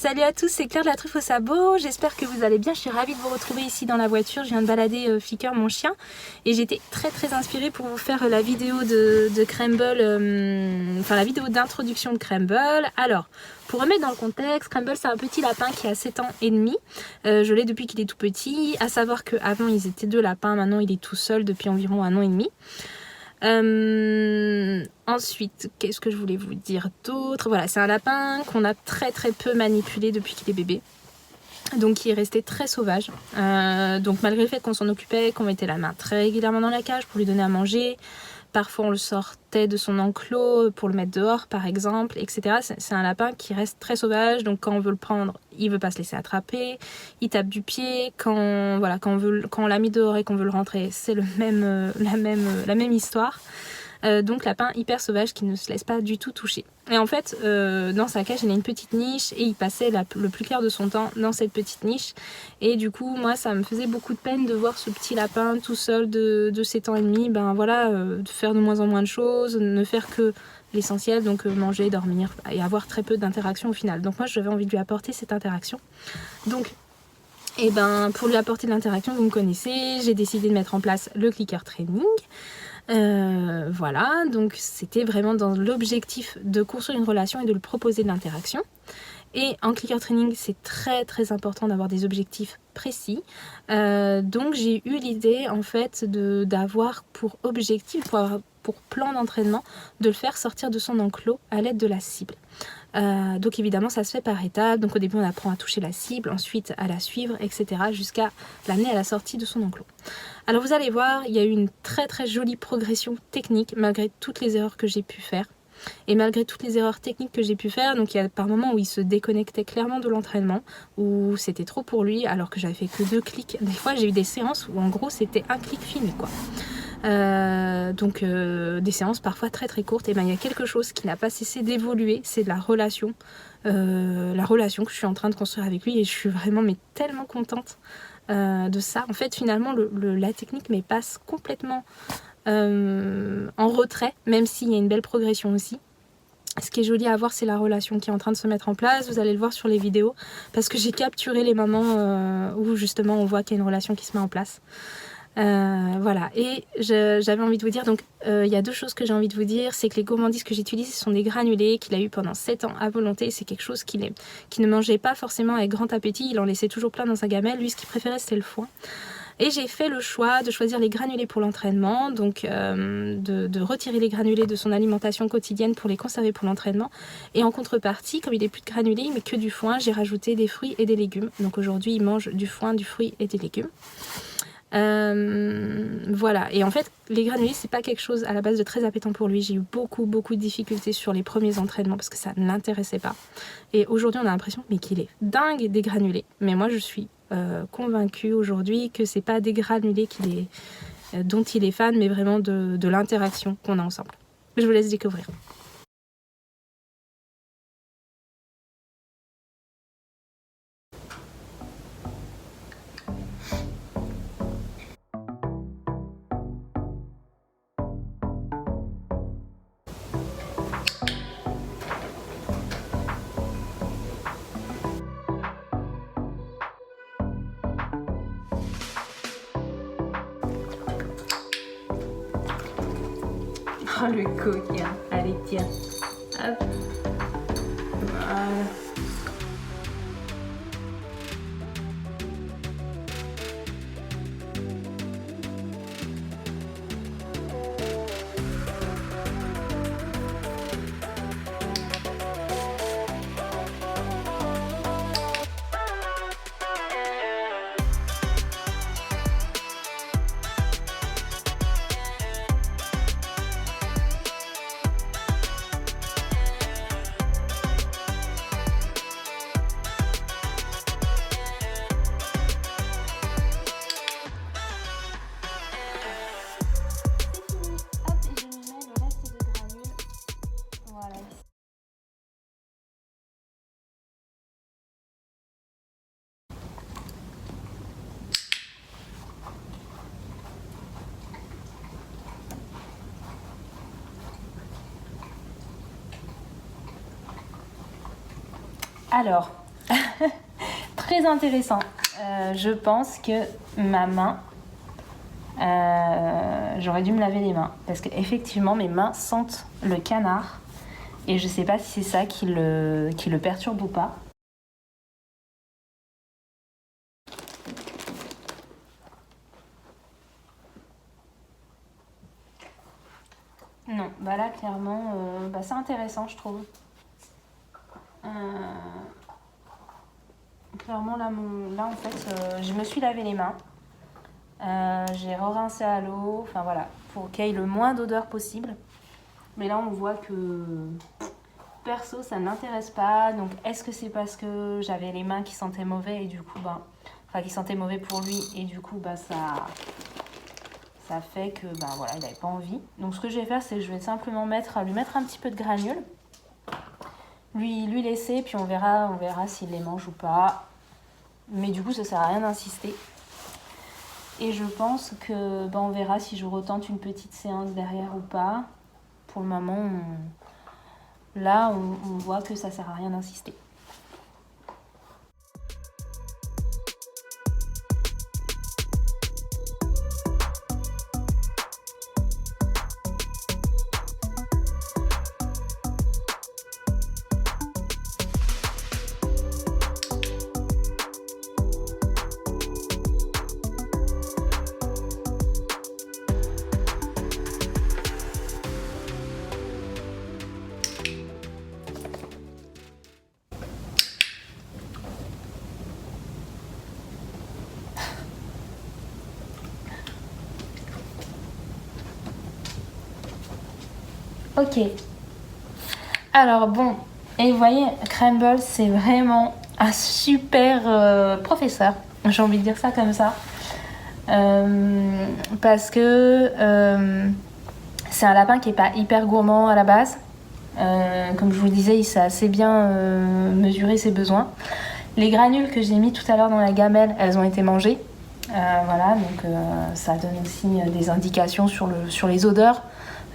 Salut à tous, c'est Claire de la Truffe au Sabot, j'espère que vous allez bien, je suis ravie de vous retrouver ici dans la voiture, je viens de balader Flicker mon chien et j'étais très inspirée pour vous faire la vidéo de Crumble, enfin la vidéo d'introduction de Crumble. Alors, pour remettre dans le contexte, Crumble c'est un petit lapin qui a 7 ans et demi, je l'ai depuis qu'il est tout petit, à savoir qu'avant ils étaient 2 lapins, maintenant il est tout seul depuis environ 1 an et demi. Ensuite, qu'est-ce que je voulais vous dire d'autre? Voilà, c'est un lapin qu'on a très peu manipulé depuis qu'il est bébé. Donc il est resté très sauvage. Donc malgré le fait qu'on s'en occupait, qu'on mettait la main très régulièrement dans la cage pour lui donner à manger, parfois on le sortait de son enclos pour le mettre dehors par exemple, etc. C'est un lapin qui reste très sauvage, donc quand on veut le prendre, il veut pas se laisser attraper, il tape du pied, quand on l'a mis dehors et qu'on veut le rentrer, c'est la même histoire. Donc lapin hyper sauvage qui ne se laisse pas du tout toucher. Et en fait, dans sa cage, il a une petite niche et il passait le plus clair de son temps dans cette petite niche. Et du coup, moi, ça me faisait beaucoup de peine de voir ce petit lapin tout seul de 7 ans et demi, de faire de moins en moins de choses, ne faire que l'essentiel, donc manger, dormir et avoir très peu d'interaction au final. Donc moi, j'avais envie de lui apporter cette interaction. Donc, pour lui apporter de l'interaction, vous me connaissez, j'ai décidé de mettre en place le clicker training. Voilà, donc c'était vraiment dans l'objectif de construire une relation et de lui proposer de l'interaction. Et en clicker training, c'est très important d'avoir des objectifs précis. Donc j'ai eu l'idée en fait d'avoir pour objectif, pour plan d'entraînement, de le faire sortir de son enclos à l'aide de la cible. Donc évidemment ça se fait par étapes, donc au début on apprend à toucher la cible, ensuite à la suivre, etc. jusqu'à l'amener à la sortie de son enclos. Alors vous allez voir, il y a eu une très jolie progression technique malgré toutes les erreurs que j'ai pu faire. Et malgré toutes les erreurs techniques que j'ai pu faire, donc il y a par moments où il se déconnectait clairement de l'entraînement, où c'était trop pour lui alors que j'avais fait que 2 clics. Des fois j'ai eu des séances où en gros c'était un clic fini quoi. Des séances parfois très courtes, et il y a quelque chose qui n'a pas cessé d'évoluer, c'est la relation que je suis en train de construire avec lui, et je suis vraiment tellement contente de ça. En fait finalement la technique passe complètement en retrait, même s'il y a une belle progression aussi. Ce qui est joli à voir, c'est la relation qui est en train de se mettre en place. Vous allez le voir sur les vidéos, parce que j'ai capturé les moments où justement on voit qu'il y a une relation qui se met en place. Voilà, et j'avais envie de vous dire, donc il y a 2 choses que j'ai envie de vous dire, c'est que les gourmandises que j'utilise, ce sont des granulés qu'il a eu pendant 7 ans à volonté. C'est quelque chose qu'il ne mangeait pas forcément avec grand appétit, il en laissait toujours plein dans sa gamelle. Lui, ce qu'il préférait, c'était le foin. Et j'ai fait le choix de choisir les granulés pour l'entraînement, donc de retirer les granulés de son alimentation quotidienne pour les conserver pour l'entraînement. Et en contrepartie, comme il n'est plus de granulés, mais que du foin, j'ai rajouté des fruits et des légumes. Donc aujourd'hui, il mange du foin, du fruit et des légumes. Voilà, et en fait les granulés c'est pas quelque chose à la base de très appétant pour lui. J'ai eu beaucoup de difficultés sur les premiers entraînements parce que ça ne l'intéressait pas, et aujourd'hui on a l'impression qu'il est dingue des granulés, mais moi je suis convaincue aujourd'hui que c'est pas des granulés dont il est fan, mais vraiment de l'interaction qu'on a ensemble. Je vous laisse découvrir. Oh le coquin, allez tiens, hop, voilà. Alors, très intéressant. Je pense que ma main, j'aurais dû me laver les mains parce qu'effectivement mes mains sentent le canard et je sais pas si c'est ça qui le perturbe ou pas. Non, bah là clairement, c'est intéressant je trouve. Clairement là en fait, je me suis lavé les mains. J'ai re-rincé à l'eau, enfin voilà, pour qu'il y ait le moins d'odeur possible. Mais là on voit que perso ça ne m'intéresse pas. Donc est-ce que c'est parce que j'avais les mains qui sentaient mauvais et du coup qui sentaient mauvais pour lui et du coup ça fait que voilà, il n'avait pas envie. Donc ce que je vais faire, c'est que je vais simplement lui mettre un petit peu de granules, lui laisser, puis on verra s'il les mange ou pas. Mais du coup ça sert à rien d'insister. Et je pense que on verra si je retente une petite séance derrière ou pas. Pour le moment, on voit que ça sert à rien d'insister. Ok. Alors bon, et vous voyez, Crumble, c'est vraiment un super professeur. J'ai envie de dire ça comme ça. Parce que c'est un lapin qui n'est pas hyper gourmand à la base. Comme je vous le disais, il sait assez bien mesurer ses besoins. Les granules que j'ai mis tout à l'heure dans la gamelle, elles ont été mangées. Voilà, donc ça donne aussi des indications sur les odeurs.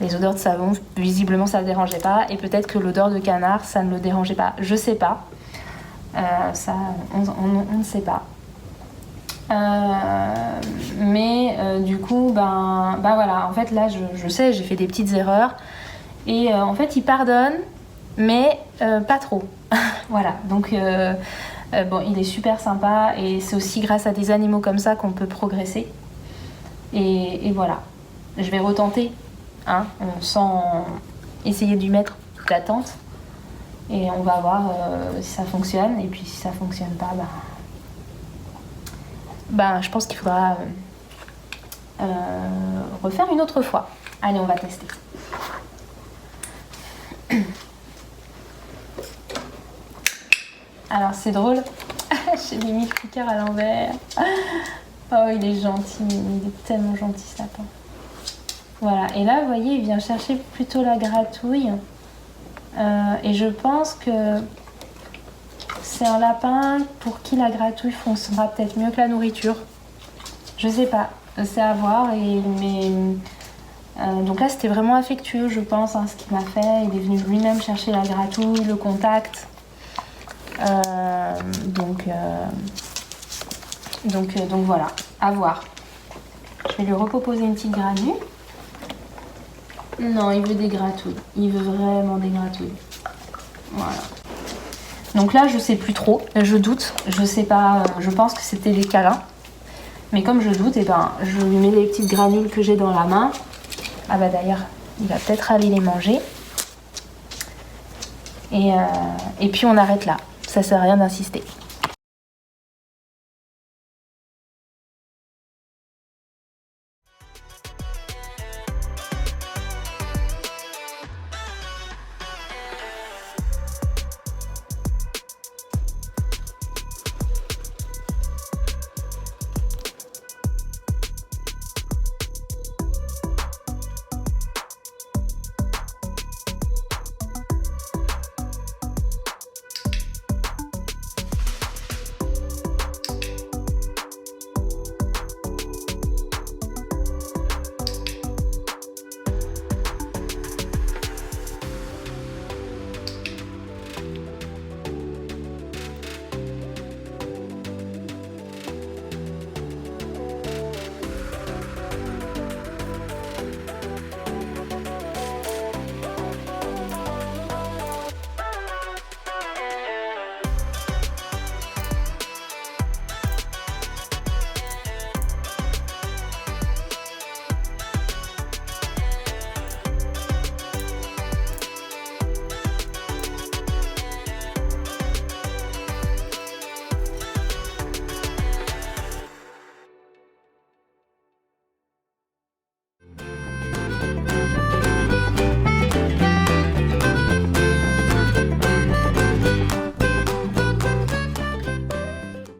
Les odeurs de savon, visiblement ça ne le dérangeait pas. Et peut-être que l'odeur de canard, ça ne le dérangeait pas. Je sais pas. Ça, on ne sait pas. Mais du coup, voilà. En fait, là, je sais, j'ai fait des petites erreurs. Et en fait, il pardonne, mais pas trop. Voilà. Donc, il est super sympa. Et c'est aussi grâce à des animaux comme ça qu'on peut progresser. Et voilà. Je vais retenter. Sans essayer de lui mettre d'attente et on va voir si ça fonctionne et puis si ça fonctionne pas je pense qu'il faudra refaire une autre fois. Allez, on va tester. Alors c'est drôle, j'ai mis le clicker à l'envers. Oh, il est gentil, il est tellement gentil ce lapin. Voilà, et là, vous voyez, il vient chercher plutôt la gratouille. Et je pense que c'est un lapin pour qui la gratouille fonctionnera peut-être mieux que la nourriture. Je sais pas, c'est à voir. Donc là, c'était vraiment affectueux, je pense, ce qu'il m'a fait. Il est venu lui-même chercher la gratouille, le contact. Donc voilà, à voir. Je vais lui reproposer une petite granule. Non, il veut des gratouilles. Il veut vraiment des gratouilles. Voilà. Donc là, je sais plus trop. Je doute. Je sais pas. Je pense que c'était des câlins. Mais comme je doute, je lui mets les petites granules que j'ai dans la main. Ah bah d'ailleurs, il va peut-être aller les manger. Et puis on arrête là. Ça sert à rien d'insister.